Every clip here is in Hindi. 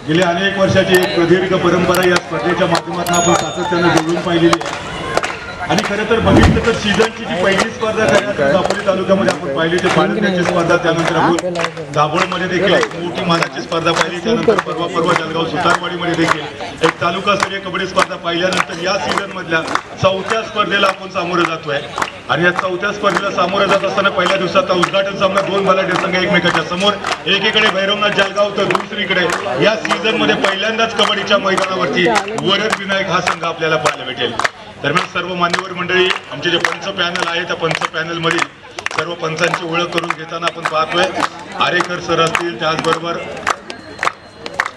गेल्या अनेक वर्षाची एक प्रदीर्घ परंपरा या स्पर्धेच्या माध्यमातून आपण सातत्याने जोडून पाहिलेली आहे। आणि खरं तर बघितलं तर सीझनची जी पहिली स्पर्धा दापोली तालुक्यामध्ये आपण पाहिली ते पाण्याची स्पर्धा, त्यानंतर आपण दाभोळमध्ये देखील एक मोठी मानाची स्पर्धा पाहिली, त्यानंतर परवा जळगाव सुतारवाडीमध्ये देखील एक तालुकास्तरीय कबड्डी स्पर्धा पाहिल्यानंतर या सीझन मधल्या चौथ्या स्पर्धेला आपण सामोरं जातोय। आणि या चौथ्या स्पर्धेला सामोरं जात असताना पहिल्या दिवसाचा उद्घाटन सामना दोन बलाढ्य संघ एकमेकाच्या समोर, एकीकडे भैरवनाथ जळगाव तर दुसरीकडे या सीझन मध्ये पहिल्यांदाच कबड्डीच्या मैदानावरती वरद विनायक हा संघ आपल्याला पाहायला भेटेल। दरम्यान सर्व मान्यवर मंडळी, आमचे जे पंच पॅनल आहे त्या पंच पॅनल मधील सर्व पंचांची ओळख करून घेताना आपण पाहतोय आरेकर सर असतील, त्याचबरोबर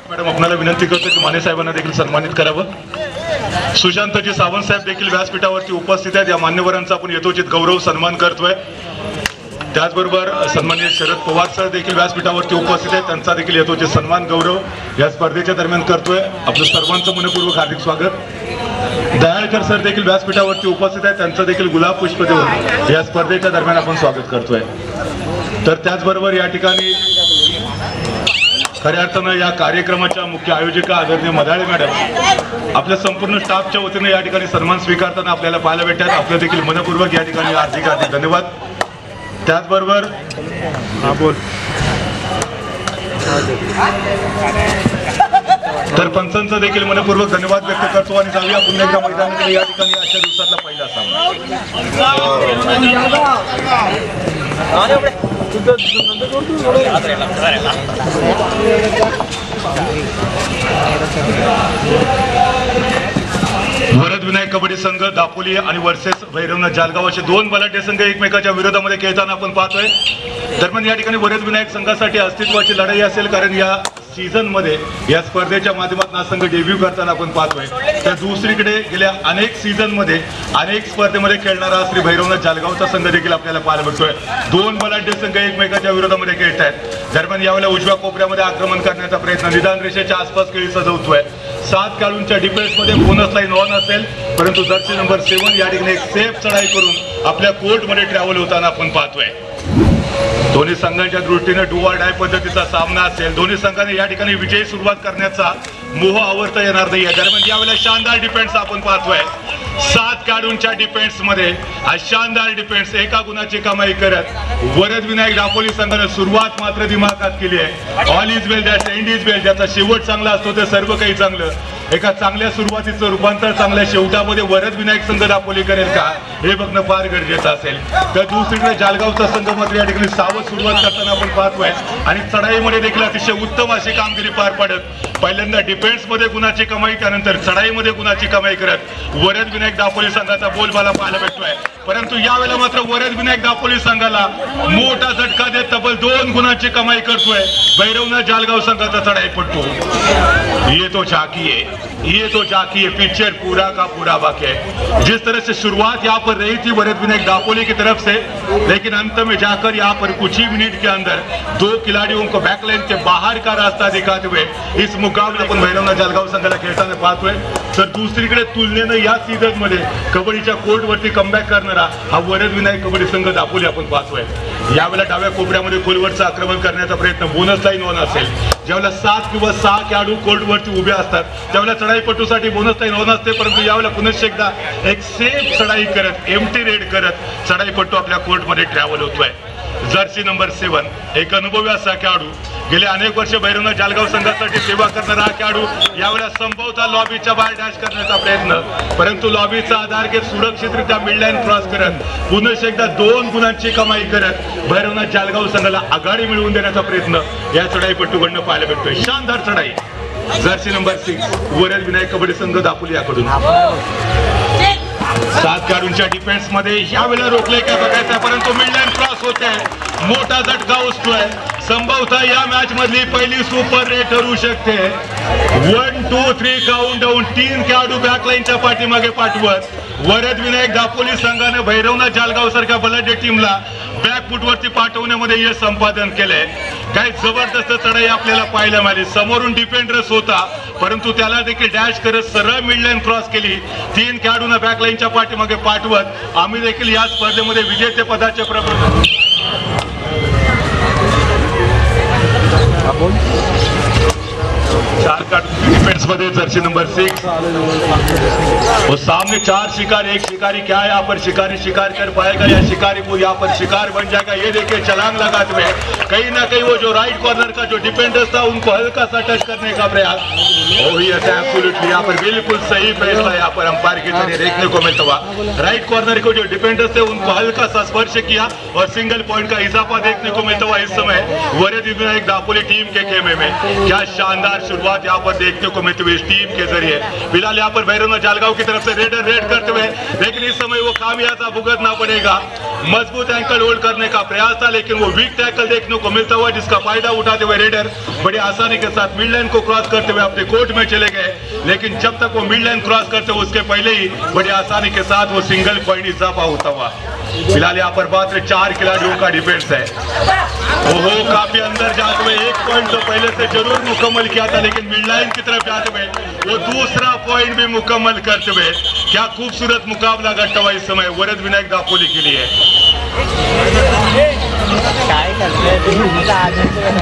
मॅडम आपल्याला विनंती करतो की माने साहेबांना देखील सन्मानित करावं। सुशांतजी सावंत साहेब देखील व्यासपीठावरती उपस्थित आहेत, या मान्यवरांचा आपण यथोचित गौरव सन्मान करतोय। त्याचबरोबर सन्माननीय शरद पवार सर देखील व्यासपीठावरती उपस्थित आहेत, त्यांचा देखील यथोचित सन्मान गौरव या स्पर्धेच्या दरम्यान करतोय। आपलं सर्वांचं मनपूर्वक हार्दिक स्वागत। दयाळकर सर देखील व्यासपीठावरती उपस्थित आहेत, त्यांचं देखील गुलाब पुष्प देऊन या स्पर्धेच्या दरम्यान आपण स्वागत करतोय। तर त्याचबरोबर या ठिकाणी खऱ्या अर्थानं या कार्यक्रमाच्या मुख्य आयोजिका आदरणीय मदाळे मॅडम आपल्या संपूर्ण स्टाफच्या वतीने या ठिकाणी सन्मान स्वीकारताना आपल्याला पाहायला भेटतात, आपलं देखील मनपूर्वक या ठिकाणी हार्दिक हार्दिक धन्यवाद। त्याचबरोबर तर पंचांचा देखील मनपूर्वक धन्यवाद व्यक्त करतो आणि जाऊया पुन्हा एकदा मैदानाकडे। या ठिकाणी आजच्या दिवसातला पहिला सामना वरद विनायक कबड्डी संघ दापोली आणि वर्सेस भैरवनाथ जळगाव असे दोन बलाढ्य संघ एकमेकाच्या विरोधामध्ये खेळताना आपण पाहतोय। दरम्यान या ठिकाणी वरद विनायक संघासाठी अस्तित्वाची लढाई असेल, कारण या सीझन मध्ये या स्पर्धेच्या माध्यमातून हा संघ डेब्यू करताना आपण पाहतोय। तर दुसरीकडे गेल्या अनेक सीझन मध्ये अनेक स्पर्धेमध्ये खेळणारा श्री भैरवनाथ जळगावचा संघ देखील आपल्याला पाहायला भेटतोय। दोन बलाढ्य संघ एकमेकाच्या विरोधामध्ये खेळत आहेत। दरम्यान यावेळेला उजव्या कोपऱ्यामध्ये आक्रमण करण्याचा प्रयत्न निदान रेषेच्या आसपास खेळी सजवतोय। 7 खेळाडूंच्या डिफेन्स मध्ये बोनस लाईन ऑन असेल, परंतु जर्सी नंबर 7 या ठिकाणी एक सेफ चढाई करून आपल्या कोर्ट मध्ये ट्रॅव्हल होताना आपण पाहतोय। दोन्ही संघांच्या दृष्टीने डू ऑर डाय पद्धतीचा सामना असेल, दोन्ही संघांनी या ठिकाणी विजयी सुरुवात करण्याचा मोह आवरता येणार नाही। दरम्यान यावेळेला शानदार डिफेन्स आपण पाहतोय। 7 खेळाडूंच्या डिफेन्स मध्ये हा शानदार डिफेन्स एका गुणाची कमाई करत वरद विनायक दापोली संघाने सुरुवात मात्र दिमागात केली आहे। All is well that and is well, ज्याचा शेवट चांगला असतो ते सर्व काही चांगलं। एका चांगल्या सुरुवातीचं रूपांतर चांगल्या शेवटामध्ये वरद विनायक संघ दापोली करेल का हे बघणं फार गरजेचं असेल। तर दुसरीकडे जळगावचा संघ मात्र या ठिकाणी सावध सुरुवात करताना आपण पाहतोय आणि चढाईमध्ये देखील अतिशय उत्तम अशी कामगिरी पार पाडत पहिल्यांदा डिफेन्स मध्ये गुणाची कमाई, त्यानंतर चढाईमध्ये गुणाची कमाई करत वरद विनायक दापोली संघाचा बोलबाला पाहायला भेटतोय। परंतु यावेळेला मात्र वरद विनायक दापोली संघाला मोठा झटका देत तब्बल 2 गुणाची कमाई करतोय भैरवनाथ जळगाव संघाचा चढाईपट्टू। ये तो झांकी है, पिक्चर पूरा का पूरा बाकी है। जिस तरह से शुरुआत यहाँ पर रही थी वरद विनायक दापोली की तरफ से, लेकिन अंत में जाकर यहाँ पर कुछ ही मिनट के अंदर 2 खिलाड़ियों को बैकलाइन के बाहर का रास्ता दिखाते हुए इस मुकाबला आपण भैरवनाथ जळगाव संघाला खेळताना पाहतोय। तर दुसरीकडे तुलनेनं या सीझन मध्ये कबड्डीच्या कोर्टवरती कमबॅक करणारा हा वरद विनायक कबड्डी संघ दापोली आपण पाहतोय। यावेळेला डाव्या कोपऱ्यामध्ये खोलवरचं आक्रमण करण्याचा प्रयत्न, बोनस लाईन ऑन असेल। ज्यावेळेला 7 किंवा 6 खेळाडू कोर्टवरती उभे असतात त्यावेळेला चढाईपटूसाठी बोनस लाईन ऑन असते, परंतु यावेळेला पुन्हा एकदा एक सेफ चढाई करत एम्प्टी रेड करत चढाईपटू आपल्या कोर्टमध्ये ट्रॅव्हल होतोय। जर्सी नंबर 7 एक अनुभवी असा खेळाडू, गेले अनेक वर्ष भैरवनाथ जळगाव संघासाठी सेवा करणारा हा खेळाडू यावेळेला संभवतः लॉबीच्या बाहेर डॅश करण्याचा प्रयत्न, परंतु लॉबीचा आधार घेत सुरक्षितरित्या मिडलाईन क्रॉस करत पुन्हा एकदा 2 गुणांची कमाई करत भैरवनाथ जळगाव संघाला आघाडी मिळवून देण्याचा प्रयत्न या चढाईपटूकडनं पाहायला भेटतोय। शानदार चढाई जर्सी नंबर 6 वरद विनायक कबड्डी संघ दापोली याकडून। 7 खेळाडूंच्या डिफेन्स मध्ये यावेळेला रोखले काय बघायचं, परंतु मिडलाईन क्रॉस होते, मोठा झटका उचतोय। संभवतः या मॅच मधली पहिली सुपर रेट ठरू शकते। 1 2 3 काउंट डाऊन, 3 खेळाडू बॅकलाईनच्या पाठीमागे पाठवत वरद विनायक दापोली संघाने भैरवनाथ जळगाव सारख्या बलाढ्य टीमला बॅकफुटवरती पाठवण्यामध्ये यश संपादन केलंय। काही जबरदस्त चढाई आपल्याला पाहायला मिळाली। समोरून डिफेंडर्स होता, परंतु त्याला देखील डॅश करत सरळ मिडलाईन क्रॉस केली। 3 खेळाडूंना बॅकलाईनच्या पाठीमागे पाठवत आम्ही देखील या स्पर्धेमध्ये विजेते पदाचे प्रबंध 4 मध्ये जर्सी नंबर 6 और सामने 4 शिकार, एक शिकारी क्या है यहाँ पर शिकारी शिकार कर पाएगा या शिकारी को यहाँ पर शिकार बन जाएगा। ये देखिए छलांग लगाते हुए कहीं ना कहीं वो जो राइट कॉर्नर का जो डिफेंडर था उनको हल्का सा टच करने का प्रयास। एब्सोल्युटली यहाँ पर बिल्कुल सही फैसला यहाँ पर अंपायर के जरिए देखने को मिलता हुआ। राइट कॉर्नर को जो डिफेंडर्स थे उनको हल्का सा स्पर्श किया और सिंगल पॉइंट का इजाफा देखने को मिलता हुआ। इस समय वरद विनायक दापोली टीम के खेमे में क्या शानदार शुरुआत यहाँ पर देखने को मिलती हुई इस टीम के जरिए। फिलहाल यहाँ पर भैरवनाथ जालगांव की तरफ से रेडर रेड करते हुए, लेकिन इस समय वो खामियाजा भुगतना पड़ेगा। मजबूत एंकल होल्ड करने का प्रयास था लेकिन वो वीक टैकल देखने को मिलता हुआ जिसका फायदा उठाते हुए रेडर बड़ी आसानी के साथ मिड लाइन को क्रॉस करते हुए अपने कोर्ट में चले गए। लेकिन जब तक वो मिड लाइन क्रॉस करते हुए उसके पहले ही बड़ी आसानी के साथ वो सिंगल पॉइंट इजाफा होता हुआ। फिलहाल यहाँ पर मात्र 4 खिलाड़ियों का डिफेंस है। ओहो काफी अंदर जाते हुए एक पॉइंट तो पहले से जरूर मुकम्मल किया था लेकिन मिड लाइन की तरफ जाते हुए वो दूसरा पॉइंट भी मुकम्मल करते हुए क्या खूबसूरत मुकाबला घटता हुआ इस समय वरद विनायक दापोली के लिए।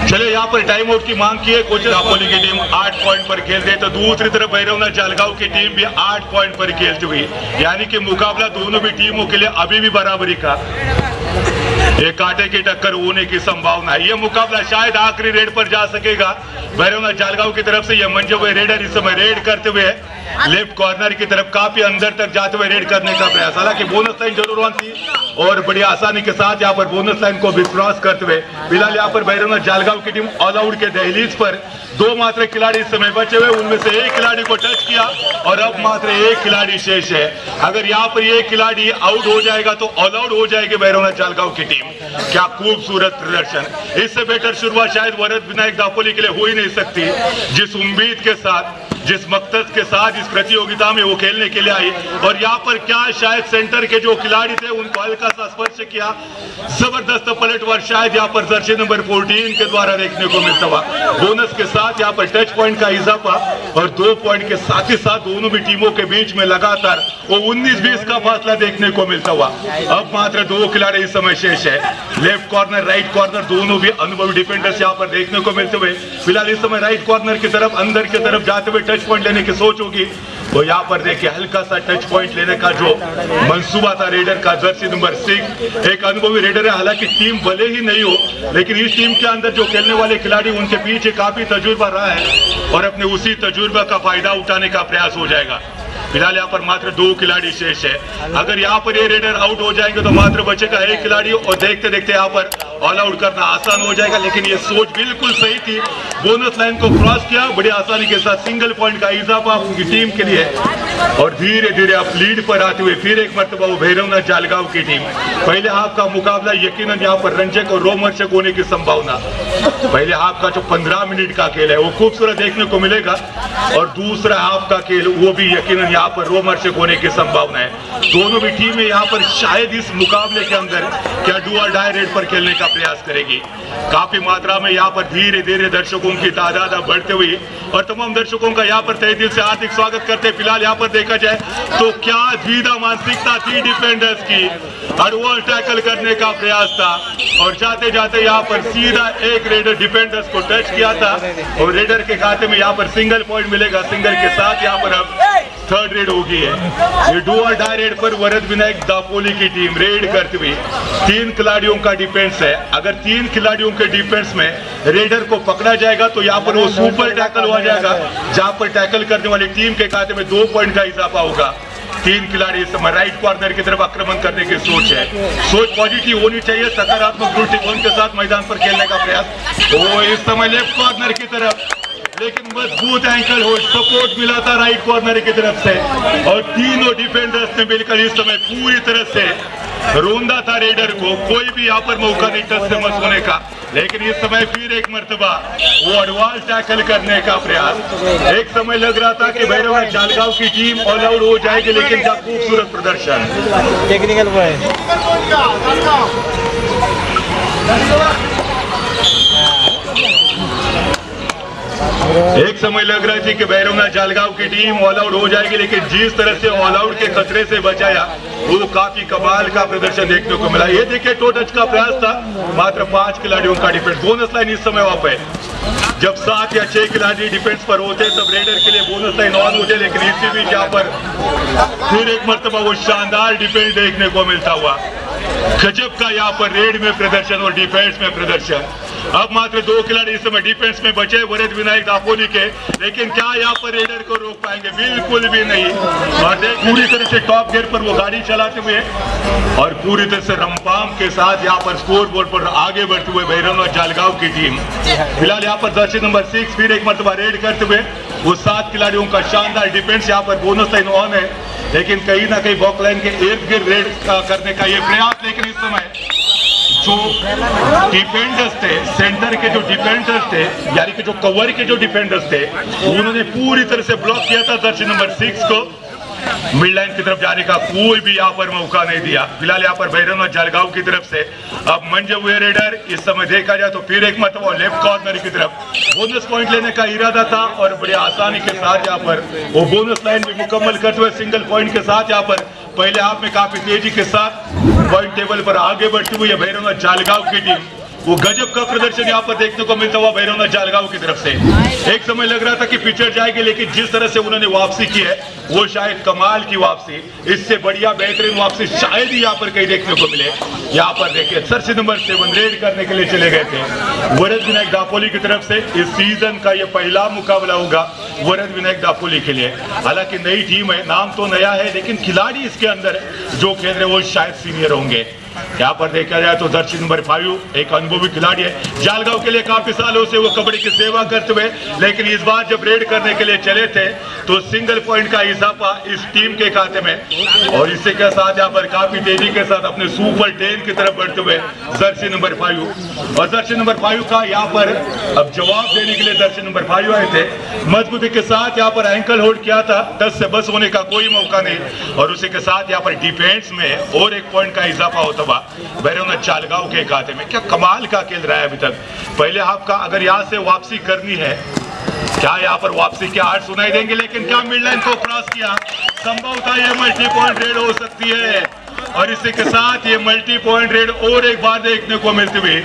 चले यहाँ पर टाइम आउट की मांग की है कोच। दापोली की टीम 8 पॉइंट पर खेलते हैं तो दूसरी तरफ भैरवनाथ जालगांव की टीम भी 8 पॉइंट पर खेलती हुई, यानी कि मुकाबला दोनों भी टीमों के लिए अभी भी बराबरी का, एक कांटे की टक्कर होने की संभावना है। यह मुकाबला शायद आखिरी रेड पर जा सकेगा। भैरवनाथ जालगांव की तरफ से यह मंजे हुए रेडर इस समय रेड करते हुए लेफ्ट कॉर्नर की तरफ काफी अंदर तक जाते हुए रेड करने का प्रयास। हालांकि बोनस लाइन जरूर ऑन थी और बड़ी आसानी के साथ यहाँ पर बोनस लाइन को भी क्रॉस करते हुए फिलहाल यहाँ पर भैरवनाथ जालगांव की टीम ऑल आउट के दहलीज पर 2 मात्र खिलाड़ी इस समय बचे हुए, उनमें से एक खिलाड़ी को टच किया और अब मात्र एक खिलाड़ी शेष है। अगर यहाँ पर ये खिलाड़ी आउट हो जाएगा तो ऑल आउट हो जाएगी भैरवनाथ जालगांव की टीम। क्या खूबसूरत प्रदर्शन, इससे बेहतर शुरुआत शायद वरद विनायक दापोली के लिए हो ही नहीं सकती। जिस उम्मीद के साथ, जिस मकसद के साथ इस प्रतियोगिता में वो खेलने के लिए आई और यहाँ पर क्या शायद सेंटर के जो खिलाड़ी थे उनको हल्का सा स्पर्श किया। जबरदस्त पलटवार शायद यहाँ पर जर्सी नंबर 14 के द्वारा देखने को मिलता हुआ। बोनस के साथ यहाँ पर टच पॉइंट का इजाफा और 2 पॉइंट के साथ ही साथ दोनों भी टीमों के बीच में लगातार वो 19-20 का फासला देखने को मिलता हुआ। अब मात्र 2 खिलाड़ी इस समय शेष है। लेफ्ट कॉर्नर राइट कॉर्नर दोनों भी अनुभवी डिफेंडर्स यहाँ पर देखने को मिलते हुए फिलहाल इस समय राइट कॉर्नर की तरफ अंदर की तरफ जाते हुए टच पॉइंट लेने की सोच होगी। तो यहाँ पर देखिए हल्का सा टच पॉइंट लेने का जो मंसूबा था रेडर का, जर्सी नंबर 6 एक अनुभवी रेडर है। हालांकि टीम भले ही नहीं हो लेकिन इस टीम के अंदर जो खेलने वाले खिलाड़ी उनके पीछे काफी तजुर्बा रहा है और अपने उसी तजुर्बा का फायदा उठाने का प्रयास हो जाएगा। फिलहाल यहाँ पर मात्र 2 खिलाड़ी शेष है। अगर यहाँ पर ये रेडर आउट हो जाएंगे तो मात्र बचेगा एक खिलाड़ी और देखते देखते यहाँ पर ऑल आउट करना आसान हो जाएगा। लेकिन ये सोच बिल्कुल सही थी। बोनस लाइन को क्रॉस किया, बड़ी आसानी के साथ सिंगल पॉइंट का इजाफा उनकी टीम के लिए और धीरे धीरे अब लीड पर आते हुए फिर एक मरतबा वो भैरवनाथ जालगांव की टीम। पहले हाफ का मुकाबला यकीनन यहाँ पर रंजक और रोमांचक होने की संभावना। पहले हाफ का जो 15 मिनट का खेल है वो खूबसूरत देखने को मिलेगा और दूसरा हाफ का खेल वो भी यकीनन यहाँ पर रोमांचक होने की संभावना है। दोनों भी टीमें यहाँ पर शायद इस मुकाबले के अंदर क्या डू और डाई रेड पर खेलने का प्रयास करेगी। काफी मात्रा में यहाँ पर धीरे धीरे दर्शकों की तादाद बढ़ते हुई और तमाम दर्शकों का यहाँ पर तहे दिल से हार्दिक स्वागत करते। फिलहाल यहाँ पर देखा जाए तो क्या द्विधा मानसिकता थी डिफेंडर्स की, एडवांस टैकल करने का प्रयास था और जाते जाते यहाँ पर सीधा एक रेडर डिफेंडर्स को टच किया था और रेडर के खाते में यहाँ पर सिंगल पॉइंट मिलेगा। सिंगल के साथ यहाँ पर अब 3rd रेड हो गई है। ये डू और डाई रेड पर वरद विनायक दापोली की टीम रेड करती हुई 3 खिलाड़ियों का डिफेंस है। अगर 3 खिलाड़ियों के डिफेंस में रेडर को पकड़ा जाएगा तो यहाँ पर वो सुपर टैकल हो जाएगा, जहां पर टैकल करने वाली टीम के खाते में 2 पॉइंट का इजाफा होगा। 3 खिलाड़ी इस समय राइट कॉर्नर की तरफ आक्रमण करने की सोच है। सोच पॉजिटिव होनी चाहिए, सकारात्मक दृष्टिकोण के साथ मैदान पर खेलने का प्रयास। तो इस समय लेफ्ट कॉर्नर की तरफ लेकिन मजबूत एंकल होल्ड सपोर्ट मिला था राइट कॉर्नर की तरफ से और तीनों डिफेंडर्स ने मिलकर इस समय पूरी तरह से रोंदा था रेडर को। कोई भी यहाँ पर मौका नहीं टच से मस होने का, लेकिन इस समय फिर एक मर्तबा वो एडवांस टैकल करने का प्रयास। एक समय लग रहा था कि भैरवनाथ जालगांव की टीम ऑल आउट हो जाएगी, लेकिन क्या खूबसूरत प्रदर्शन। टेक्निकल बॉय एक समय लग रहा थी कि भैरवनाथ जालगांव की टीम ऑल आउट हो जाएगी, लेकिन जिस तरह से ऑल आउट के खतरे से बचाया वो काफी कमाल का प्रदर्शन देखने को मिला। ये देखिए टो टच का प्रयास था, मात्र 5 खिलाड़ियों का डिफेंस। बोनस लाइन इस समय वहां पे जब 7 या 6 खिलाड़ी डिफेंस पर होते तब रेडर के लिए बोनस लाइन ऑन होते, लेकिन इसी बीच यहाँ पर फिर एक मर्तबा वो शानदार डिफेंस देखने को मिलता हुआ। गजब का यहाँ पर रेड में प्रदर्शन और डिफेंस में प्रदर्शन। अब मात्र 2 खिलाड़ी इस समय डिफेंस में बचे वरद विनायक दापोली के, लेकिन क्या यहाँ पर रेडर को रोक पाएंगे? बिल्कुल भी नहीं। और देख पूरी तरह से टॉप गियर पर वो गाड़ी चलाते हुए और पूरी तरह से रंपाम के साथ यहाँ पर स्कोर बोर्ड पर आगे बढ़ते हुए भैरवनाथ जालगांव की टीम। फिलहाल यहाँ पर जर्सी नंबर 6 फिर एक मरतबा रेड करते हुए वो 7 खिलाड़ियों का शानदार डिफेंस। यहाँ पर बोनस लाइन ऑन है, लेकिन कहीं ना कहीं बॉक लाइन के इर्द गिर्द रेड करने का ये प्रयास, लेकिन इस समय जो डिफेंडर्स थे, सेंटर के जो डिफेंडर्स थे, यानी कि जो कवर के जो डिफेंडर्स थे, उन्होंने पूरी तरह से ब्लॉक किया था जर्सी नंबर 6 को। मिड लाइन की तरफ जाने का कोई भी यहाँ पर मौका नहीं दिया। फिलहाल यहाँ पर भैरवनाथ जालगांव की तरफ से अब मंजे हुए रेडर। इस समय देखा जाए तो फिर एक मतलब लेफ्ट कॉर्नर की तरफ बोनस पॉइंट लेने का इरादा था और बड़ी आसानी के साथ यहाँ पर वो बोनस लाइन भी मुकम्मल करते हुए सिंगल पॉइंट के साथ यहाँ पर पहले हाफ में काफी तेजी के साथ पॉइंट टेबल पर आगे बढ़ती हुई है भैरवनाथ जालगांव की टीम। वो गजब का प्रदर्शन यहाँ पर देखने को मिलता हुआ भैरवनाथ जालगांव की तरफ से। एक समय लग रहा था कि पिछड़ जाएगी, लेकिन जिस तरह से उन्होंने वापसी की है वो शायद कमाल की वापसी, इससे बढ़िया बेहतरीन वापसी शायद ही यहाँ पर कहीं देखने को मिले। यहाँ पर देखिए जर्सी नंबर 7 रेड करने के लिए चले गए थे वरद विनायक दापोली की तरफ से। इस सीजन का ये पहला मुकाबला होगा वरद विनायक दापोली के लिए। हालांकि नई टीम है, नाम तो नया है, लेकिन खिलाड़ी इसके अंदर जो खेल रहे वो शायद सीनियर होंगे। यहाँ पर देखा जाए तो जर्सी नंबर 5 एक अनुभवी खिलाड़ी है। जालगांव के लिए काफी सालों से वो कबड्डी की सेवा करते हुए, लेकिन इस बार जब रेड करने के लिए चले थे तो सिंगल पॉइंट का इजाफा इस टीम के खाते में, और इसी के साथ यहाँ पर काफी तेजी के साथ अपने सुपर 10 की तरफ बढ़ते हुए जर्सी नंबर 5। और जर्सी नंबर 5 का यहाँ पर अब जवाब देने के लिए जर्सी नंबर 5 आए थे। मजबूती के साथ यहाँ पर एंकल होल्ड किया था, 10 से बस होने का कोई मौका नहीं, और उसी के साथ यहाँ पर डिफेंस में और एक पॉइंट का इजाफा होता भैरवनाथ जालगांव के खाते में। क्या कमाल का खेल रहा है अभी तक। पहले हाफ का अगर यहाँ से वापसी करनी है, क्या यहाँ पर वापसी के हाथ सुनाई देंगे, लेकिन क्या मिड लाइन को क्रॉस किया, संभवतः ये मल्टी पॉइंट रेड हो सकती है। और इसी के साथ ये मल्टी पॉइंट रेड और एक बार देखने को मिलती हुई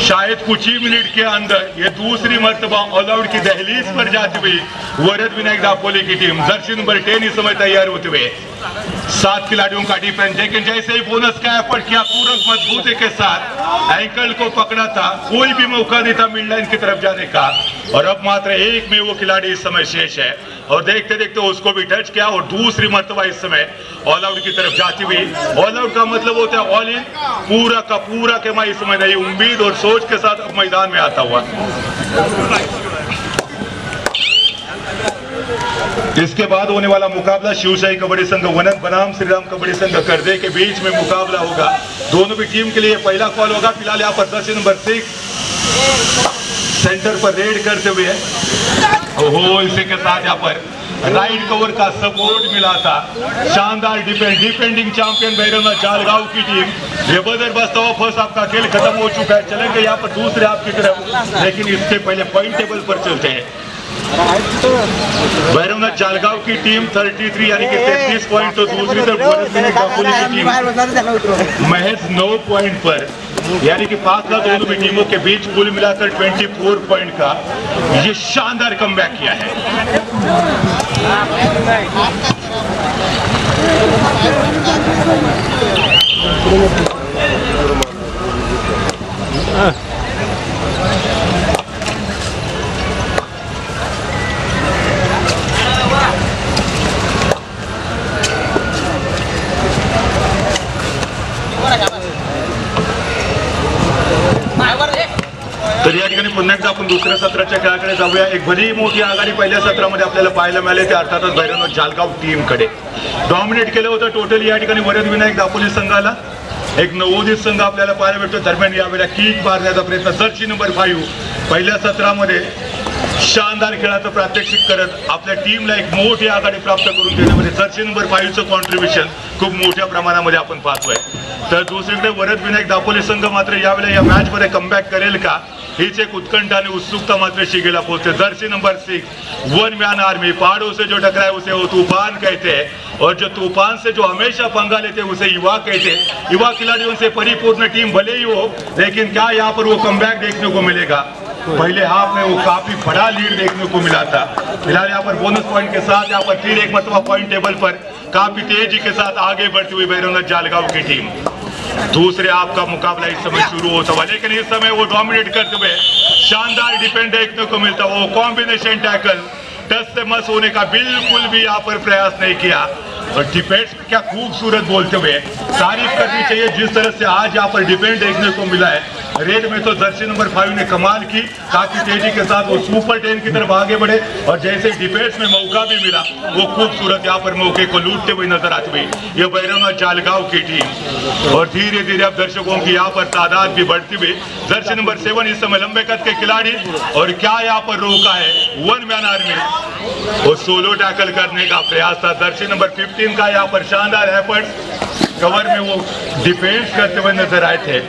शायद कुछ ही मिनट के अंदर ये दूसरी मर्तबा ऑल आउट की दहलीज पर जाती हुई वरद विनायक दापोली की टीम। जर्सी नंबर 10 इस समय तैयार होते हुए 7 खिलाड़ियों का डिफेंस, लेकिन जैसे ही बोनस का एफर्ट किया पूरा मजबूती के साथ एंकल को पकड़ा था, कोई भी मौका नहीं था मिड लाइन की तरफ जाने का। और अब मात्र एक में वो खिलाड़ी इस समय शेष है, और देखते देखते उसको भी टच किया और दूसरी मर्तबा इस समय ऑल आउट की तरफ जाती हुई। ऑल आउट का मतलब होता है ऑल इन, पूरा का पूरा के मैं इस समय नई उम्मीद और सोच के साथ अब मैदान में आता हुआ। इसके बाद होने वाला मुकाबला शिवशाही कबड्डी संघ वनन बनाम श्री राम कबड्डी संघ करदे के बीच में मुकाबला होगा। दोनों भी टीम के लिए पहला कॉल होगा। फिलहाल यहाँ पर जर्सी नंबर 6 सेंटर पर रेड करते हुए ओहो, इसी के साथ यहाँ पर राइट कवर का सपोर्ट मिला था। शानदार डिफेंडिंग चैंपियन भैरवनाथ जालगांव की टीम। ये बदर बस्ता हुआ फर्स्ट हाफ का खेल खत्म हो चुका है, चलेंगे यहाँ पर दूसरे हाफ की तरफ, लेकिन इससे पहले पॉइंट टेबल पर चलते हैं। भैरवनाथ जालगांव की टीम 33 यानी कि 33 पॉइंट, तो दूसरी तरफ वरद विनायक दापोली की टीम महज 9 पॉइंट पर, यानी कि फासला दोनों भी टीमों के बीच कुल मिलाकर 24 पॉइंट का ये शानदार कमबैक किया है। तर या ठिकाणी पुन्हा एकदा आपण दुसऱ्या सत्राच्या खेळाकडे जाऊया। एक भली मोठी आघाडी पहिल्या सत्रामध्ये आपल्याला पाहायला मिळाली, ते अर्थातच भैरवनाथ जालगांव टीमकडे डॉमिनेट केलं होतं टोटल या ठिकाणी वरद विनायक दापोली संघाला। एक नवोदित संघ आपल्याला पाहायला मिळतो। दरम्यान यावेळेला किक मारण्याचा प्रयत्न जर्सी नंबर 5 पहिल्या सत्रामध्ये शानदार खेळाचं प्रात्यक्षिक करत आपल्या टीमला एक मोठी आघाडी प्राप्त करून देण्यामध्ये जर्सी नंबर 5चं कॉन्ट्रीब्युशन खूप मोठ्या प्रमाणामध्ये आपण पाहतोय। तर दुसरीकडे वरद विनायक दापोली संघ मात्र यावेळेला या मॅच मध्ये कमबॅक करेल का, हीच एक उत्कंठा आणि उत्सुकता मात्र शिगेला पहुंचते। Jersey number 6 one man army, पहाड़ों से जो टकराए उसे वो तूफान कहते हैं, और जो तूफान से जो हमेशा पंगा लेते उसे युवा कहते हैं। युवा खिलाड़ियों से परिपूर्ण टीम भले ही हो, लेकिन क्या यहाँ पर वो कमबैक देखने को मिलेगा? पहले हाफ में वो काफी बड़ा लीड देखने को मिला था। फिलहाल यहाँ पर बोनस पॉइंट के साथ यहाँ पर फिर एक मरतबा पॉइंट टेबल पर काफी तेजी के साथ आगे बढ़ती हुई भैरवनाथ जालगांव की टीम। दूसरे हाफ का मुकाबला इस समय शुरू होता हुआ, लेकिन इस समय वो डोमिनेट करते हुए शानदार डिफेंड देखने को मिलता। वो कॉम्बिनेशन टैकल टच से मस होने का बिल्कुल भी यहाँ पर प्रयास नहीं किया और डिफेंस क्या खूबसूरत बोलते हुए तारीफ करनी चाहिए जिस तरह से आज यहाँ पर डिफेंस देखने को मिला है। रेड में तो जर्सी नंबर 5 ने कमाल की, काफी तेजी के साथ वो सुपर 10 की तरफ आगे बढ़े और जैसे डिफेंस में मौका भी मिला वो खूबसूरत यहाँ पर मौके को लूटते हुए नजर आती हुई ये भैरवनाथ जालगांव की टीम। और धीरे धीरे अब दर्शकों की यहाँ पर तादाद भी बढ़ती हुई। जर्सी नंबर 7 इस समय लंबे कद के खिलाड़ी और क्या यहाँ पर रोका है 1 मैन आर्मी वो सोलो टैकल करने का प्रयास था। जर्सी नंबर 15 का यहाँ पर शानदार एफर्ट कवर में वो डिफेंस करते हुए नजर आए थे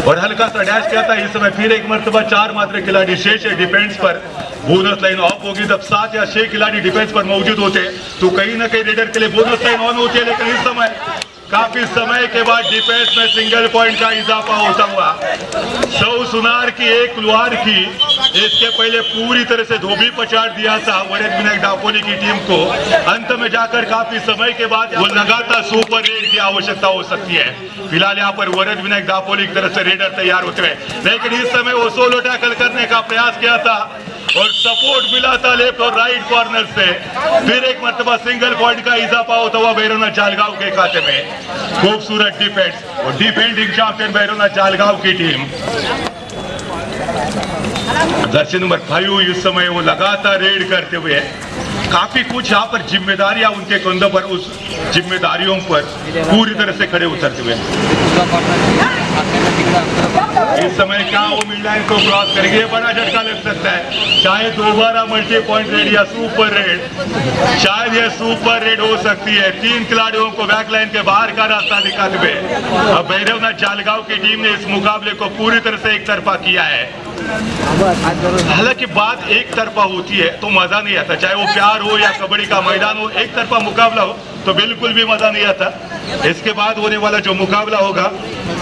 और हल्का सा डैश किया था। इस समय फिर एक मरतबा 4 मात्र खिलाड़ी शेष है डिफेंस पर। बोनस लाइन ऑफ होगी जब 7 या 6 खिलाड़ी डिफेंस पर मौजूद होते तो कहीं ना कहीं रेडर के लिए बोनस लाइन ऑन होती है, लेकिन इस समय काफी समय के बाद डिफेंस में सिंगल पॉइंट का इजाफा होता हुआ 100 सुनार की एक लुहार की इसके पहले पूरी तरह से धोबी पछाड़ दिया था वरद विनायक दापोली की टीम को। अंत में जाकर काफी समय के बाद वो लगातार सुपर रेड की आवश्यकता हो सकती है। फिलहाल यहाँ पर वरद विनायक दापोली की तरफ से रेडर तैयार होते हुए, लेकिन इस समय वो सोलो टैकल करने का प्रयास किया था और सपोर्ट मिला था लेफ्ट और राइट कॉर्नर से। फिर एक मरतबा सिंगल पॉइंट का इजाफा होता हुआ भैरवनाथ जालगांव के खाते में। खूबसूरत डिफेंस और डिफेंडिंग चैंपियन भैरवनाथ जालगांव की टीम। जर्सी नंबर 5 इस समय वो लगातार रेड करते हुए काफी कुछ यहाँ पर जिम्मेदारियां उनके कंधों पर, उस जिम्मेदारियों पर पूरी तरह से खड़े उतरते हुए इस समय क्या वो मिड लाइन को क्रॉस करेंगे, बड़ा झटका लग सकता है। चाहे दोबारा मल्टी पॉइंट रेड या सुपर रेड, शायद ये सुपर रेड हो सकती है। 3 खिलाड़ियों को बैक लाइन के बाहर का रास्ता दिखाते हुए अब भैरवनाथ जालगांव की टीम ने इस मुकाबले को पूरी तरह से एक तरफा किया है। हालांकि बात एक तरफा होती है तो मजा नहीं आता, चाहे वो प्यार हो या कबड्डी का मैदान हो, एक तरफा मुकाबला हो तो बिल्कुल भी मजा नहीं आता। इसके बाद होने वाला जो मुकाबला होगा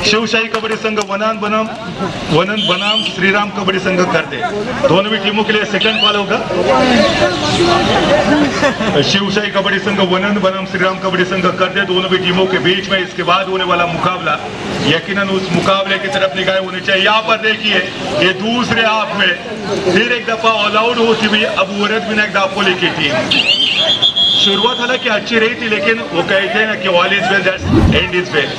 शिवशाही कबड्डी संघ वनन बनाम श्रीराम कबड्डी संघ करते, दोनों भी टीमों के लिए सेकंड कॉल होगा। शिवशाही कबड्डी संघ वनन बनाम श्रीराम कबड्डी संघ करते, दोनों भी टीमों के बीच में इसके बाद होने वाला मुकाबला यकीनन उस मुकाबले की तरफ निगाहें होनी चाहिए। यहाँ पर देखिए ये दूसरे हाफ में फिर एक दफा ऑल आउट होती हुई अब वरद विनायक दापोली की टीम। शुरुआत हालांकि अच्छी रही थी, लेकिन वो कहते हैं ना कि all is well that's and is well,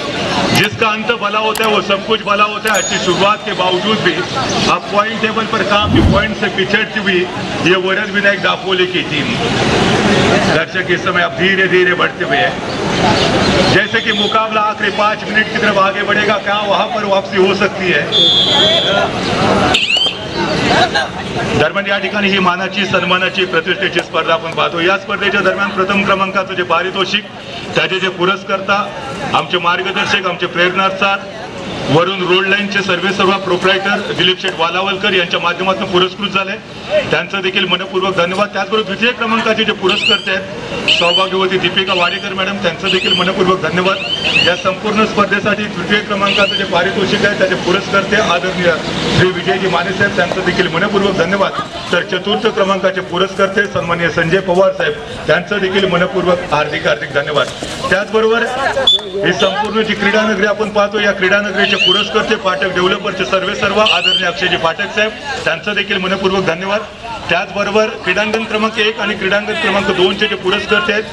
जिसका अंत भला होता है वो सब कुछ भला होता है। अच्छी शुरुआत के बावजूद भी अब पॉइंट टेबल पर काफी पॉइंट से पिछड़ती हुई ये वरद विनायक दापोली की टीम। दर्शक इस समय अब धीरे धीरे बढ़ते हुए है, जैसे कि मुकाबला आखिरी 5 मिनट की तरफ आगे बढ़ेगा, क्या वहां पर वापसी हो सकती है। दरम्यान या ठिकाणी ही मानाची सन्मानाची प्रतिष्ठेची स्पर्धा आपण पाहतो। या स्पर्धेच्या दरम्यान प्रथम क्रमांकाचं जे पारितोषिक, त्याचे जे पुरस्कर्ता आमचे मार्गदर्शक, आमचे प्रेरणास्थान वरून रोड लाईनचे सर्व प्रोप्रायटर दिलीप शेठ वालावलकर यांच्या माध्यमातून पुरस्कृत झाले, त्यांचं देखील मनपूर्वक धन्यवाद। त्याचबरोबर द्वितीय क्रमांकाचे जे पुरस्कर्ते आहेत सौभाग्यवती दीपिका वाडेकर मॅडम, त्यांचं देखील मनपूर्वक धन्यवाद। या संपूर्ण स्पर्धेसाठी द्वितीय क्रमांकाचं जे पारितोषिक आहे त्याचे पुरस्कर्ते आदरणीय श्री विजयजी माने साहेब, त्यांचं देखील मनपूर्वक धन्यवाद। तर चतुर्थ क्रमांकाचे पुरस्कर्ते सन्माननीय संजय पवार साहेब, त्यांचं देखील मनपूर्वक हार्दिक धन्यवाद। त्याचबरोबर ही संपूर्ण जी क्रीडानगरी आपण पाहतो, या क्रीडानगरीचे पुरस्कर्ते फाटक डेव्हलपरचे सर्व आदरणीय अक्षयजी फाटक साहेब, त्यांचं देखील मनपूर्वक धन्यवाद। त्याचबरोबर क्रीडांगण क्रमांक 1 आणि क्रीडांगण क्रमांक 2 चे जे पुरस्कर्ते आहेत,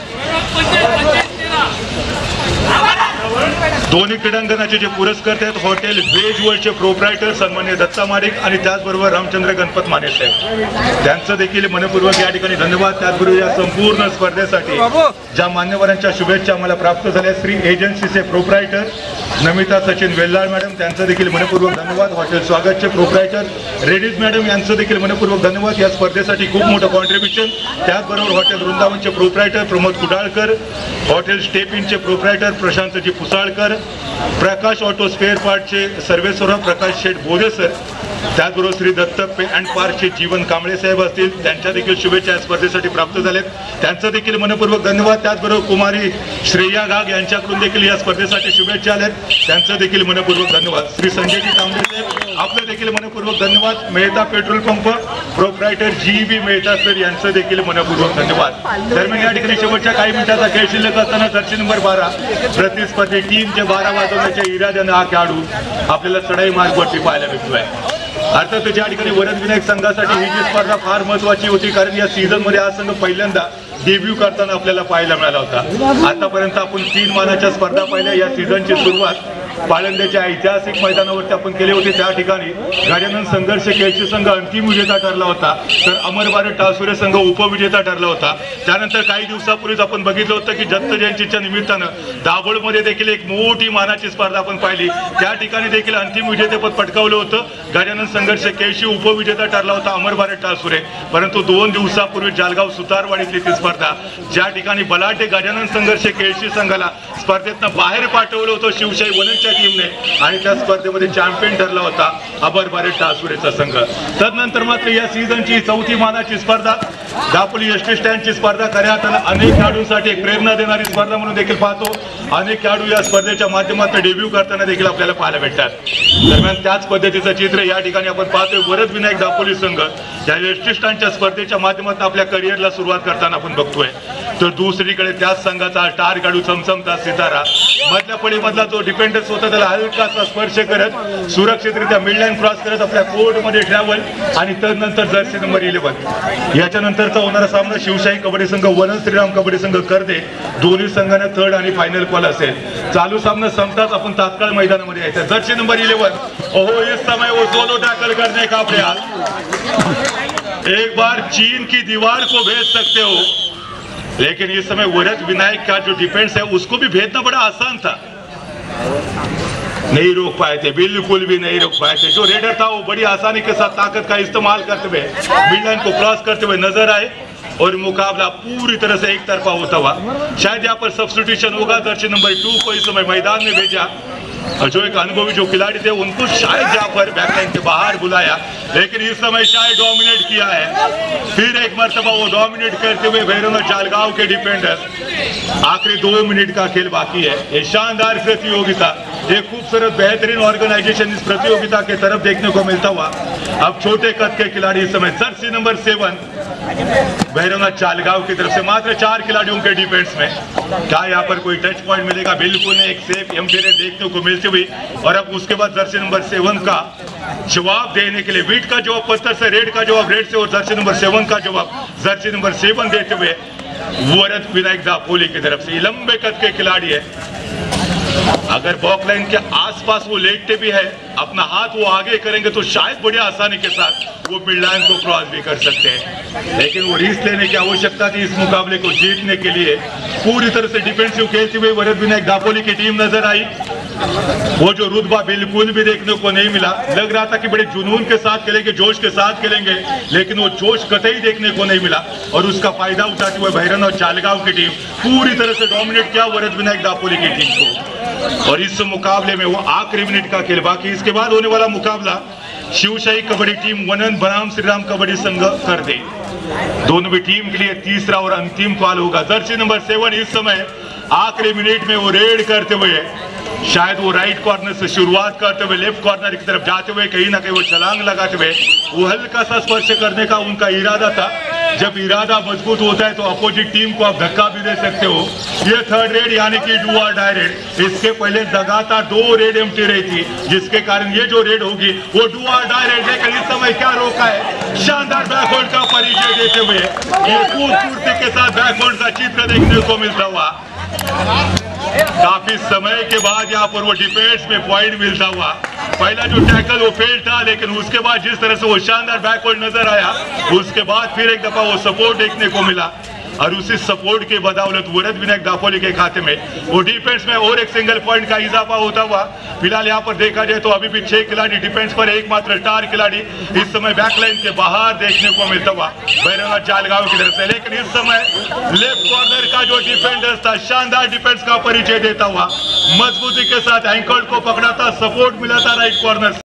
दोन्ही क्रीडांगणाचे जे पुरस्कर्ते आहेत हॉटेल वेज वर्ल्डचे प्रोप्रायटर सन्माननीय दत्ता माडिक आणि त्याचबरोबर रामचंद्र गणपत माने साहेब, त्यांचं देखील मनपूर्वक या ठिकाणी धन्यवाद। त्याचबरोबर या संपूर्ण स्पर्धेसाठी ज्या मान्यवरांच्या शुभेच्छा आम्हाला प्राप्त झाल्या, श्री एजन्सीचे प्रोप्रायटर नमिता सचिन वेल्लाळ मॅडम, त्यांचं देखील मनपूर्वक धन्यवाद। हॉटेल स्वागतचे प्रोप्रायटर रेडीज मॅडम यांचं देखील मनपूर्वक धन्यवाद। या स्पर्धेसाठी खूप मोठं कॉन्ट्रीब्युशन। त्याचबरोबर हॉटेल वृंदावनचे proprietor Pramod Kudalkar, hotel step इनचे proprietor Prashantji Pusalkar, Prakash auto spare पार्टचे सर्वेसर्वा प्रकाश शेठ बोधे सर, त्याचबरोबर श्री दत्त पेन अँड पार्कचे जीवन कांबळे साहेब असतील, त्यांच्या देखील शुभेच्छा या स्पर्धेसाठी प्राप्त झालेत, त्यांचं देखील मनपूर्वक धन्यवाद. त्याचबरोबर कुमारी श्रेया गाग यांच्याकडून देखील या स्पर्धेसाठी शुभेच्छा आल्यात, त्यांचं देखील मनपूर्वक धन्यवाद. श्री संजयजी तांबे साहेब आपलं देखील मनपूर्वक धन्यवाद. Mehta petrol pump proprietor GV Mehta sir यांचं देखील मनपूर्वक धन्यवाद. दरम्यान या ठिकाणी शेवटच्या काही मिनिटाचा खेळ शिल्लक असताना जर्सी नंबर 12 प्रतिस्पर्धी टीमचे 12 वाजवण्याच्या इराद्यानं हा खेळाडू आपल्याला चढाई मार्गवरती पाहायला भेटतोय. अर्थात ज्या ठिकाणी वरद विनायक संघासाठी ही जी स्पर्धा फार महत्वाची होती, कारण या सीझन मध्ये हा संघ पहिल्यांदा डेब्यू करताना आपल्याला पाहायला मिळाला होता. आतापर्यंत आपण 3 मानाच्या स्पर्धा पाहिल्या. या सीझनची सुरुवात पाळंद्याच्या ऐतिहासिक मैदानावरती आपण केली होती. त्या ठिकाणी गजानन संघर्ष केळशी संघ अंतिम विजेता ठरला होता, तर अमर भारत टासुरे संघ उपविजेता ठरला होता. त्यानंतर काही दिवसापूर्वीच आपण बघितलं होतं की दत्त जयंतीच्या निमित्तानं दाभोळमध्ये देखील एक मोठी मानाची स्पर्धा आपण पाहिली. त्या ठिकाणी देखील अंतिम विजेतेपद पटकावलं होतं. गजानन संघर्ष केळशी उपविजेता ठरला होता अमर भारत टासुरे. परंतु 2 दिवसापूर्वी जालगाव सुतारवाडीतली ती स्पर्धा, ज्या ठिकाणी बलाढ्य गजानन संघर्ष केळशी संघाला स्पर्धेतनं बाहेर पाठवलं होतं शिवशाही वनच्या टीमने, आणि त्या स्पर्धेमध्ये चॅम्पियन ठरला होता अमर भारत टासुरेचा संघ. तदनंतर मात्र या सीझनची 4थी मानाची स्पर्धा दापोली एसटी स्टँडची स्पर्धा खऱ्या अर्थानं अनेक खेळाडूंसाठी एक प्रेरणा देणारी स्पर्धा म्हणून देखील पाहतो. अनेक खेळाडू या स्पर्धेच्या माध्यमातून डेब्यू करताना देखील आपल्याला पाहायला भेटतात. दरम्यान त्याच पद्धतीचं चित्र या ठिकाणी आपण पाहतोय. वरद विनायक दापोली संघ या एसटी स्टँडच्या स्पर्धेच्या माध्यमातून आपल्या करिअरला सुरुवात करताना आपण बघतोय. तर दुसरीकडे त्याच संघाचा स्टार खेळाडू चमचमता सितारा मधल्या फळीमधला जो डिफेंडर्स होता त्याला हलकासा स्पर्श करत सुरक्षितरित्या मिडलाईन क्रॉस करत आपल्या कोर्टमध्ये ट्रॅव्हल, आणि तदनंतर जर्सी नंबर 11 याच्यानंतरचा होणारा सामना शिवशाही कबड्डी संघ वनन श्रीराम कबड्डी संघ करते. दोन्ही संघांना 3rd आणि फायनल कॉल असेल. चालू सामना संपताच आपण तात्काळ मैदानामध्ये यायचं. जर्सी नंबर 11 ओहो इस समय वो सोलो टैकल करने का प्रयास, एक बार चीन की दीवार को भेज सकते हो, लेकिन इस समय वरद विनायक का जो डिफेंस है उसको भी भेजना बड़ा आसान था. नहीं रोक पाए थे, बिल्कुल भी नहीं रोक पाए थे. जो रेडर था वो बड़ी आसानी के साथ ताकत का इस्तेमाल करते हुए मिडलाइन को क्रॉस करते हुए नजर आए, और मुकाबला पूरी तरह से एक तरफा होता हुआ. शायद यहाँ पर सब्स्टिट्यूशन होगा. जर्सी नंबर 2 को इस समय मैदान में भेजा, जो एक अनुभवी जो खिलाड़ी थे उनको शायद यहाँ पर बैकलाइन के बाहर बुलाया, लेकिन इस समय शायद डोमिनेट किया है. फिर एक मर्तबा वो डोमिनेट करते हुए भैरवनाथ जालगांव के डिफेंडर. आखिरी 2 मिनट का खेल बाकी है. ये शानदार प्रतियोगिता, ये खूबसूरत बेहतरीन ऑर्गेनाइजेशन इस प्रतियोगिता के तरफ देखने को मिलता हुआ. अब छोटे कद के खिलाड़ी इस समय जर्सी नंबर 7 भैरवनाथ जालगांव की तरफ से मात्र 4 खिलाड़ियों के डिफेंस में. क्या यहाँ पर कोई टच पॉइंट मिलेगा? बिल्कुल नहीं. एक सेफ एम्पेयर देखने को मिलती हुई, और अब उसके बाद जर्सी नंबर 7 का जवाब देने के लिए विट का जवाब पत्थर से, रेड का जवाब रेड से, और जर्सी नंबर 7 का जवाब जर्सी नंबर 7 देते हुए वरद विनायक दापोली की तरफ से. लंबे कद के खिलाड़ी है. अगर बॉक लाइन के आसपास वो लेटते भी है, अपना हाथ वो आगे करेंगे तो शायद बड़ी आसानी के साथ वो मिड लाइन को क्रॉस भी कर सकते हैं. लेकिन वो रिस्क लेने की आवश्यकता थी. इस मुकाबले को जीतने के लिए पूरी तरह से डिफेंसिव खेलते हुए वरद विनायक दापोली की टीम नजर आई. वो जो रुतबा बिल्कुल भी देखने को नहीं मिला. लग रहा था कि बड़े जुनून के साथ खेलेंगे, जोश के साथ खेलेंगे, लेकिन वो जोश कतई देखने को नहीं मिला, और उसका फायदा उठाते हुए भैरवनाथ जालगांव की टीम पूरी तरह से डोमिनेट किया वरद विनायक दापोली की टीम को. और इस मुकाबले में वो आखिरी मिनट का खेल बाकी. इसके बाद होने वाला मुकाबला शिवशाही कबड्डी टीम वनन बनाम श्रीराम कबड्डी संघ कर दे. दोनों भी टीम के लिए तीसरा और अंतिम कॉल होगा. जर्सी नंबर 7 इस समय आखिरी मिनट में वो रेड करते हुए, शायद वो राइट कॉर्नर से शुरुआत करते हुए लेफ्ट कॉर्नर की तरफ जाते हुए कहीं ना कहीं वो छलांग लगाते हुए वो हल्का सा स्पर्श करने का उनका इरादा था. जब इरादा मजबूत होता है तो अपोजिट टीम को आप धक्का भी दे सकते हो. ये 3rd रेड यानी कि डू और डाई रेड. इसके पहले लगातार 2 रेड एम्प्टी रही थी, जिसके कारण ये जो रेड होगी वो डू और डाई रेड. लेकिन इस समय क्या रोका है? शानदार बैकवर्ड का परिचय देते हुए ये खूबसूरती के साथ बैकवर्ड का चित्र देखने को मिलता हुआ. काफी समय के बाद यहाँ पर वो डिफेंस में पॉइंट मिलता हुआ. पहला जो टैकल वो फेल था, लेकिन उसके बाद जिस तरह से वो शानदार बैकवर्ड नजर आया, उसके बाद फिर एक दफा वो सपोर्ट देखने को मिला, और उसी सपोर्ट के बदौलत वरद विनायक दापोली के खाते में वो डिफेंस में और एक सिंगल पॉइंट का इजाफा होता हुआ. फिलहाल यहाँ पर देखा जाए तो अभी भी 6 खिलाड़ी डिफेंस पर, एकमात्र स्टार खिलाड़ी इस समय बैकलाइन के बाहर देखने को मिलता हुआ भैरवनाथ जालगांव की तरफ से. लेकिन इस समय लेफ्ट कॉर्नर का जो डिफेंडर था, शानदार डिफेंस का परिचय देता हुआ, मजबूती के साथ एंकल को पकड़ा था, सपोर्ट मिला था राइट कॉर्नर.